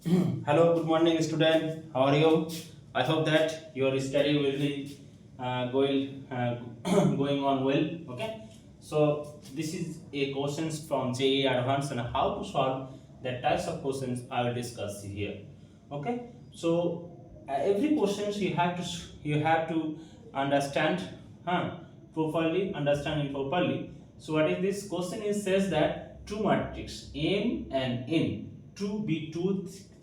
Hello, good morning, student. How are you? I hope that your study will be going on well. Okay. So this is a questions from JEE Advanced and how to solve that types of questions I will discuss here. Okay. So every questions you have to understand, properly understand it properly. So what is this question? Is says that two matrix M and N 2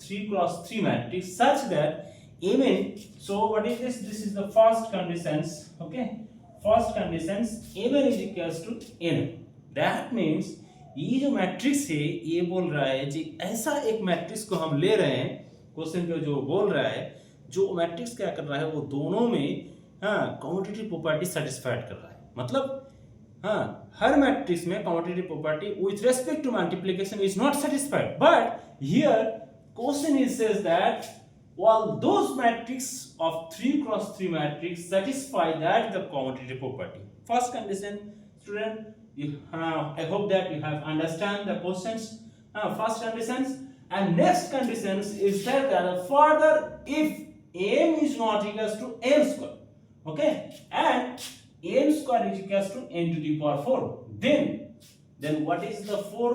3 cross 3 matrix such that Mn. So what is this? This is the first conditions. Okay, first conditions Mn is equals to N. That means ये जो matrix है ये बोल रहा है जी ऐसा एक matrix को हम ले रहे हैं क्वेश्चन पे जो बोल रहा है जो मैट्रिक्स क्या कर रहा है वो दोनों में कम्यूटेटिव प्रॉपर्टी सेटिस्फाइड कर रहा है मतलब हर मैट्रिक्स में commutative property with respect to multiplication is not satisfied but here question is says that while those matrix of 3 cross 3 matrix satisfy that the commutative property. First condition, student, I hope that you have understand the questions. First conditions and next conditions is that further if m is not equals to n square, okay, and n square is equals to n to the power 4, then what is the four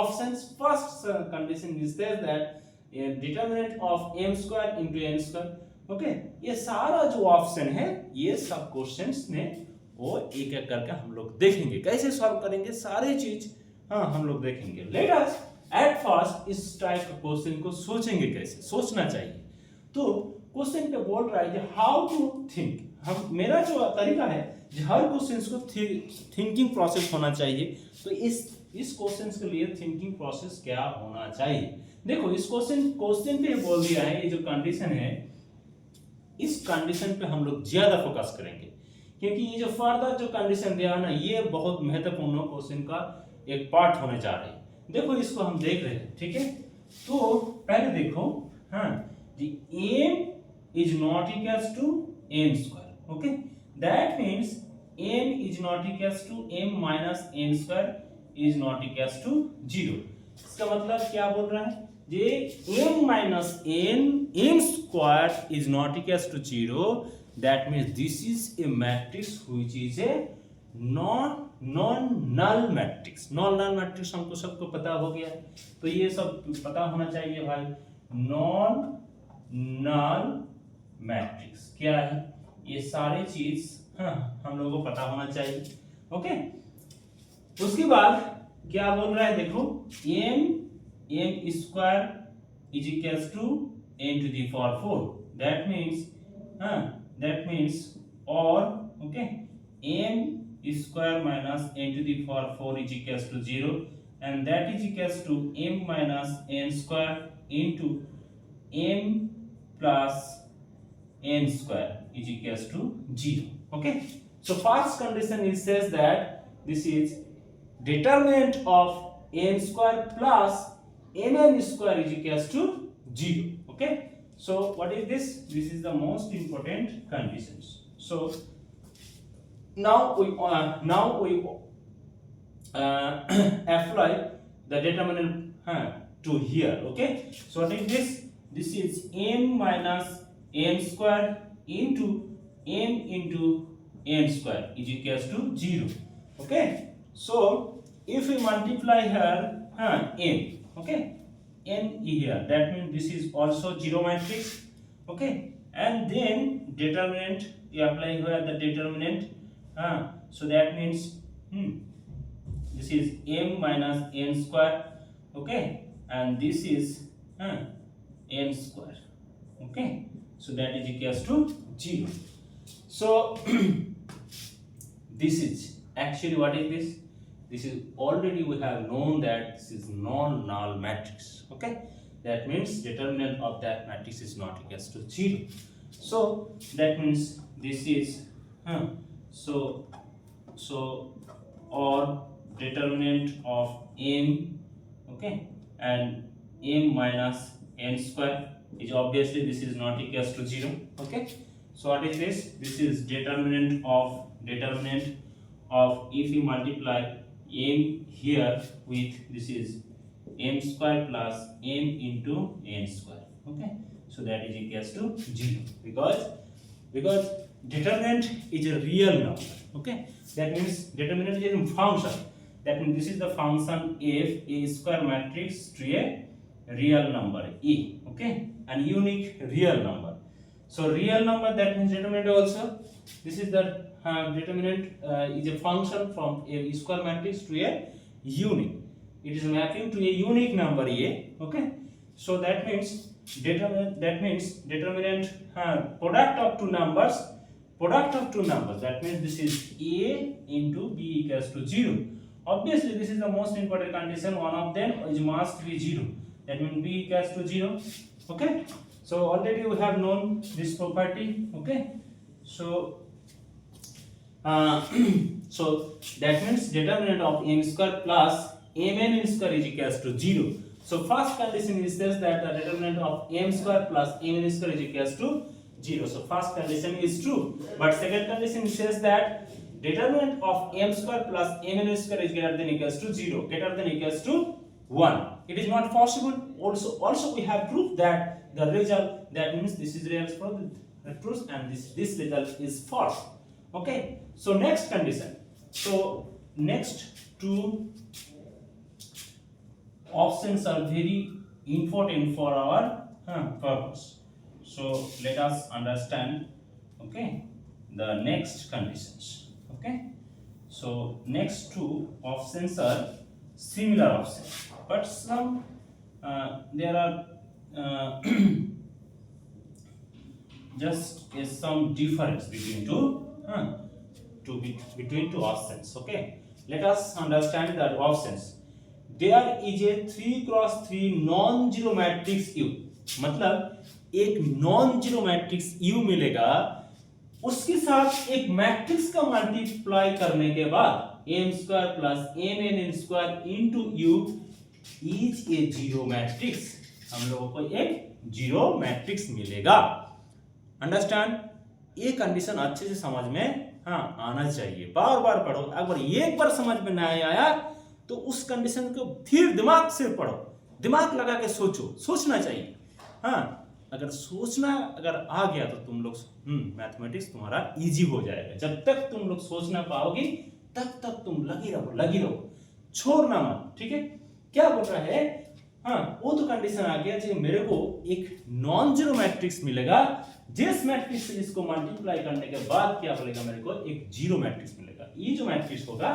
options? First condition is that determinant of m square into n square. Okay, ये सारा जो option है ये सब questions में वो एक एक करके हम लोग देखेंगे कैसे सॉल्व करेंगे सारे चीज हम लोग देखेंगे. लेट अस एट फर्स्ट इस टाइप के क्वेश्चन को सोचेंगे कैसे सोचना चाहिए. तो क्वेश्चन पे बोल रहा है कि हाउ टू थिंक. हम मेरा जो तरीका है हर क्वेश्चन को थिंकिंग प्रोसेस होना चाहिए. तो इस क्वेश्चन के लिए थिंकिंग प्रोसेस क्या होना चाहिए. देखो इस क्वेश्चन पे बोल दिया है ये जो कंडीशन है इस कंडीशन पे हम लोग ज्यादा फोकस करेंगे क्योंकि ये जो फर्दर जो कंडीशन दिया है ना ये बहुत महत्वपूर्ण क्वेश्चन का एक पार्ट होने जा रहे हैं. देखो इसको हम देख रहे हैं. ठीक है, तो पहले देखो m is not equals to n square. Okay, that means m is not equals to m minus n square is not equals to 0. इसका मतलब क्या बोल रहा है जे m minus n m square is not equals to 0. That means this is a matrix which is a non-null matrix. non-null matrix हमको सबको पता हो गया तो ये सब पता होना चाहिए भाई. non-null matrix क्या है ये सारे चीज हम लोगों को पता होना चाहिए. ओके, उसके बाद क्या बोल रहा है देखो m square is equals to n to the power 4. That means or okay m square minus n to the power 4 is equals to 0 and that is equals to m minus n square into m plus n square is equals to 0. Okay, so first condition it says that this is determinant of n square plus mn square is equals to 0. Okay, so what is this? This is the most important conditions. So now we apply the determinant to here. Okay, so what is this? This is m minus n square into m into n square is equals to 0. Okay, so if we multiply here n, okay, n here, that means this is also 0 matrix. Okay, and then determinant you apply here the determinant, so that means this is m minus n square. Okay, and this is n square. Okay, so that is equals to 0. So this is actually what is this? This is already we have known that this is non-null matrix. Okay, that means determinant of that matrix is not equals to 0. So that means this is so or determinant of m, okay, and m minus n square is obviously this is not equals to 0. Okay, so what is this? This is determinant of if you multiply m here with this is m square plus m into n square. Okay, so that is equals to 0 because determinant is a real number. Okay, that means determinant is a function. That means this is the function f a square matrix to a real number a. Okay, and unique real number. So real number, that means determinant also. This is the determinant is a function from a square matrix to a unique. It is mapping to a unique number a. Okay, so that means determinant product of two numbers. That means this is a into b equals to 0. Obviously this is the most important condition. One of them is must be 0. That means b equals to 0. Okay, so already we have known this property. Okay, so so that means determinant of m square plus mn square is equals to 0. So first condition is says that the determinant of m square plus mn square is equals to 0. So first condition is true, but second condition says that determinant of m square plus mn square is greater than equals to 0, greater than equals to 1. It is not possible. Also we have proved that the result, that means this is real truth and this result is false. Okay, so next condition. So next two options are very important for our purpose. So let us understand, okay, the next conditions. Okay, so next two options are similar options, but some there are just some difference between two options. Okay, let us understand that options. There is a 3x3 non-zero matrix U. मतलब एक non zero matrix U मिलेगा, उसके साथ एक matrix का multiply करने के बाद m square plus mn square into U is a zero matrix. हम लोगों को एक जीरो मैट्रिक्स मिलेगा. अंडरस्टैंड? ये कंडीशन अच्छे से समझ में आना चाहिए. बार बार पढ़ो. अगर एक बार समझ में नहीं आया तो उस कंडीशन को फिर दिमाग से पढ़ो, दिमाग लगा के सोचो. सोचना चाहिए. अगर सोचना अगर आ गया तो तुम लोग मैथमेटिक्स तुम्हारा इजी हो जाएगा. जब तक तुम लोग सोचना पाओगे तब तक तुम लगी रहो, छोड़ना मत. ठीक है, क्या बोल रहा है? वो तो कंडीशन आ गया कि मेरे को एक नॉन जीरो मैट्रिक्स मिलेगा, जिस मैट्रिक्स से इसको मल्टीप्लाई करने के बाद क्या बोलेगा, मेरे को एक जीरो मैट्रिक्स मिलेगा. ये जो मैट्रिक्स होगा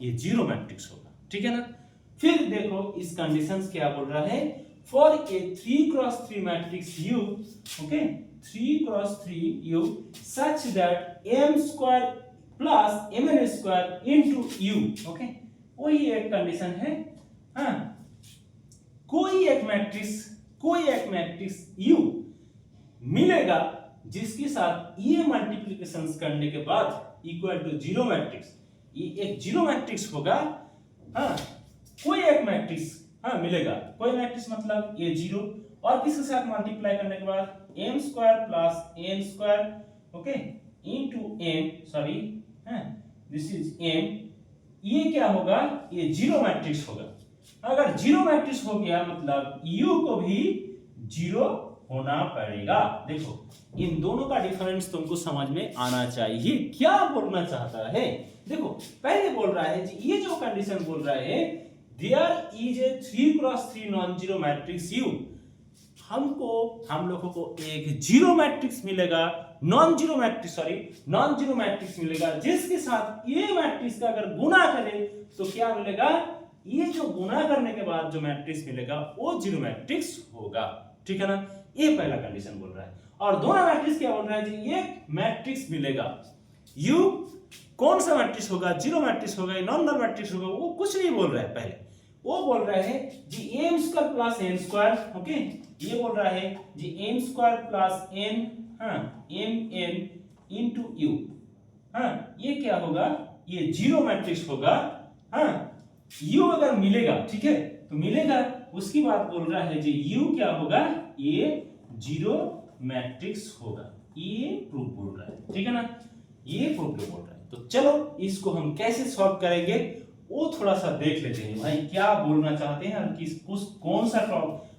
ये जीरो मैट्रिक्स होगा. ठीक है ना? फिर देखो इस कंडीशंस क्या बोल रहा है. For a 3x3 matrix U, okay, 3x3 U such that m square plus mn square into U. Okay, वही एक कंडीशन है. कोई एक मैट्रिक्स U मिलेगा जिसके साथ ये मल्टीप्लिकेशंस करने के बाद इक्वल टू जीरो मैट्रिक्स. ये एक जीरो मैट्रिक्स होगा. कोई एक मैट्रिक्स मिलेगा. कोई मैट्रिक्स मतलब ये जीरो, और किसके साथ मल्टीप्लाई करने के बाद m square plus n square, okay, into this is m. ये क्या होगा? ये जीरो मैट्रिक्स होगा. अगर जीरो मैट्रिक्स हो गया मतलब U को भी जीरो होना पड़ेगा. देखो इन दोनों का डिफरेंस तुमको समझ में आना चाहिए. क्या बोलना चाहता है? देखो पहले बोल रहा है जी, ये जो कंडीशन बोल रहा है there is a 3x3 non zero matrix U. हम लोगों को एक जीरो मैट्रिक्स मिलेगा, नॉन जीरो मैट्रिक्स मिलेगा, जिसके साथ ये मैट्रिक्स का अगर गुना करें तो क्या मिलेगा? ये जो गुना करने के बाद जो मैट्रिक्स मिलेगा वो जीरो मैट्रिक्स होगा. ठीक है ना? ये पहला कंडीशन बोल रहा है. और दोनों मैट्रिक्स क्या बोल रहा है जी? ये मैट्रिक्स मिलेगा. U कौन सा मैट्रिक्स होगा? जीरो मैट्रिक्स होगा, नॉन नल मैट्रिक्स होगा, वो कुछ नहीं बोल रहा है. पहले वो बोल रहा है जी m square plus n square. Okay, ये बोल रहा है जी m square plus n mn into U. ये क्या होगा? ये जीरो मैट्रिक्स होगा. U अगर मिलेगा, ठीक है, तो मिलेगा. उसकी बात बोल रहा है जी U क्या होगा? ये जीरो मैट्रिक्स होगा. ये प्रूफ बोल रहा है. ठीक है ना? ये प्रूफ बोल रहा है. तो चलो इसको हम कैसे सॉल्व करेंगे वो थोड़ा सा देख लेते हैं भाई क्या बोलना चाहते हैं और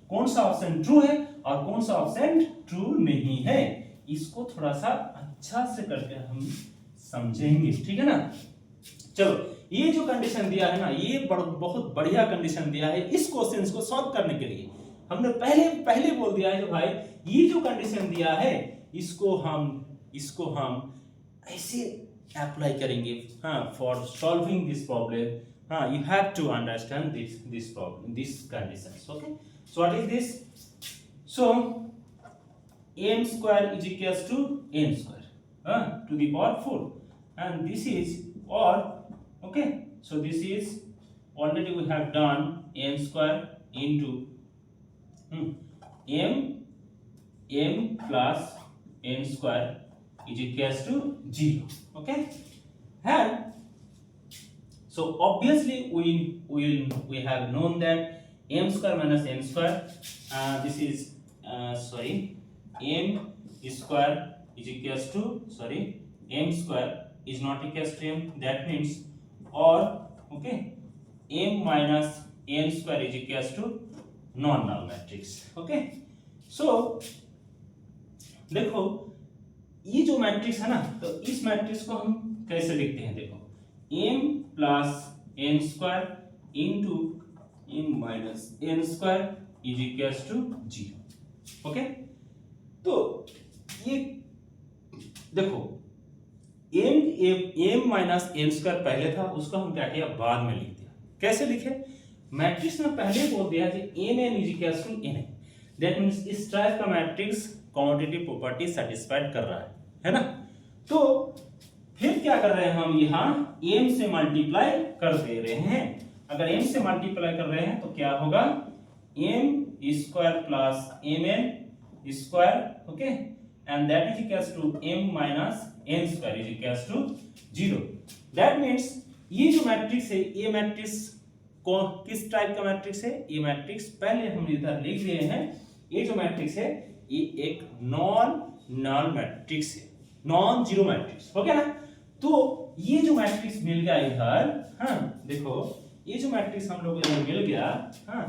कौन सा ऑप्शन ट्रू है और कौन सा ऑप्शन ट्रू नहीं है, इसको थोड़ा सा अच्छा से करके हम समझेंगे, ठीक है ना। चलो ये जो कंडीशन दिया है ना, ये बहुत बढ़िया कंडीशन दिया है इस क्वेश्चन को सॉल्व करने के लिए। हमने पहले बोल दिया है कि भाई ये जो कंडीशन दिया है इसको हम ऐसे अप्लाई करेंगे, हाँ, फॉर सॉल्विंग दिस प्रॉब्लम, हाँ, you have to understand this problem, this conditions, okay. So what is this? So m square is equals to n square to the power 4, and this is or, okay, so this is already we have done m square into m plus n square is equals to 0, okay. And so obviously we have known that m square minus n square, this is m square is equals to m square is not equals to m, that means or, okay, m minus n square is equals to non-null matrix, okay. So देखो ये जो matrix है ना, तो इस matrix को हम कैसे लिखते हैं, देखो m plus n square into m minus n square is equals to 0, okay. तो ये देखो m माइनस n स्क्वायर पहले था, उसको हम क्या किया, बाद में लिख दिया। कैसे लिखे, मैट्रिक्स में पहले बोल दिया कि mn is equals to n, that means इस टाइप का मैट्रिक्स कॉमोटेटिव प्रॉपर्टी सेटिस्फाइड कर रहा है ना। तो फिर क्या कर रहे हैं हम, यहाँ m से मल्टीप्लाई कर दे रहे हैं। अगर m से मल्टीप्लाई कर रहे हैं तो क्या होगा, m square plus mn square, okay, and that is equals to m minus n square is equals to 0। That means ये जो मैट्रिक्स है, ये मैट्रिक्स को किस टाइप का मैट्रिक्स है, ये मैट्रिक्स पहले हम इधर लिख दिए हैं। ये जो मैट्रिक्स है ये एक नॉन नल मैट्रिक्स है, नॉन जीरो मैट्रिक्स, ओके ना। तो ये जो मैट्रिक्स मिल गया इधर, हाँ देखो ये जो मैट्रिक्स हम लोग इधर मिल गया, हाँ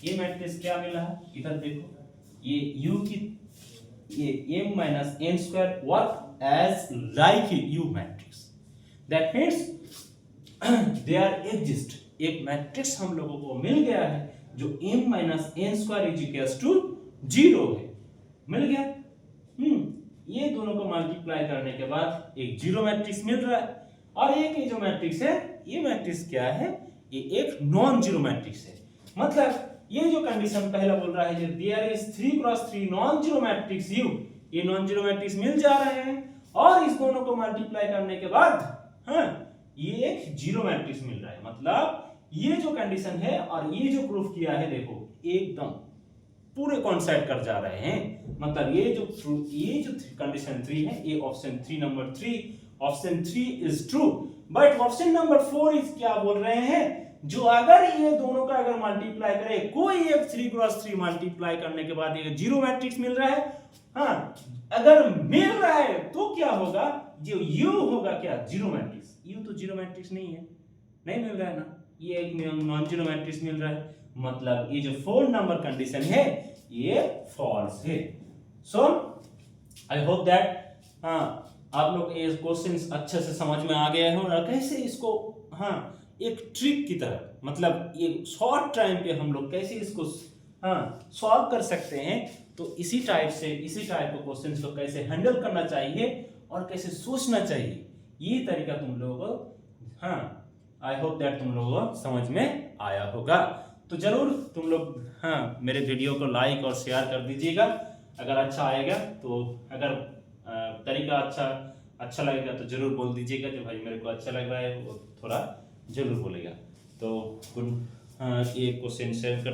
ये मैट्रिक्स क्या मिला है, इधर देखो ये u की ये m minus n square work as like u matrix, that means there exist एक मैट्रिक्स हम लोगों को मिल गया है जो m minus n square is equals to 0 है, मिल गया। ये दोनों को मल्टीप्लाई करने के बाद एक जीरो मैट्रिक्स मिल रहा है, और एक ये जो मैट्रिक्स है, ये मैट्रिक्स क्या है, ये एक नॉन जीरो मैट्रिक्स है। मतलब ये जो कंडीशन पहला बोल रहा है, there is 3x3 non zero matrix U, ये नॉन जीरो मैट्रिक्स मिल जा रहे हैं, और इस दोनों को मल्टीप्लाई करने के बाद हाँ ये एक जीरो मैट्रिक्स मिल रहा है। मतलब ये जो कंडीशन है और ये जो प्रूफ किया है, देखो एकदम पूरे कॉन्सेप्ट कर जा रहे हैं। मतलब ये जो कंडीशन 3 है, ये option 3 number 3, option 3 is true. But option number 4 is क्या बोल रहे हैं, जो अगर ये दोनों का अगर मल्टीप्लाई करे, कोई एक 3x3 मल्टीप्लाई करने के बाद ये जीरो मैट्रिक्स मिल रहा है, हाँ अगर मिल रहा है तो क्या होगा, जो U होगा क्या, जीरो मैट्रिक्स। U तो जीरो मैट्रिक्स नहीं है, नहीं मिल रहा है ना, ये एक नॉन जीरो मैट्रिक्स मिल रहा है। मतलब ये जो 4 नंबर कंडीशन है ये फॉल्स है। सो आई होप दैट आप लोग ये क्वेश्चंस अच्छे से समझ में आ गए हो, और कैसे इसको हाँ एक ट्रिक की तरह, मतलब ये शॉर्ट टाइम पे हम लोग कैसे इसको हाँ सॉल्व कर सकते हैं। तो इसी टाइप के क्वेश्चंस को कैसे हैंडल करना चाहिए और कैसे सोचना चाहिए, ये तरीका तुम लोगों को हाँ आई होप दैट तुम लोगों को समझ में आया होगा। तो जरूर तुम लोग हाँ मेरे वीडियो को लाइक और शेयर कर दीजिएगा अगर अच्छा आएगा, तो अगर तरीका अच्छा लगेगा तो जरूर बोल दीजिएगा कि भाई मेरे को अच्छा लग रहा है, वो थोड़ा जरूर बोलेगा। तो ये क्वेश्चन शेयर कर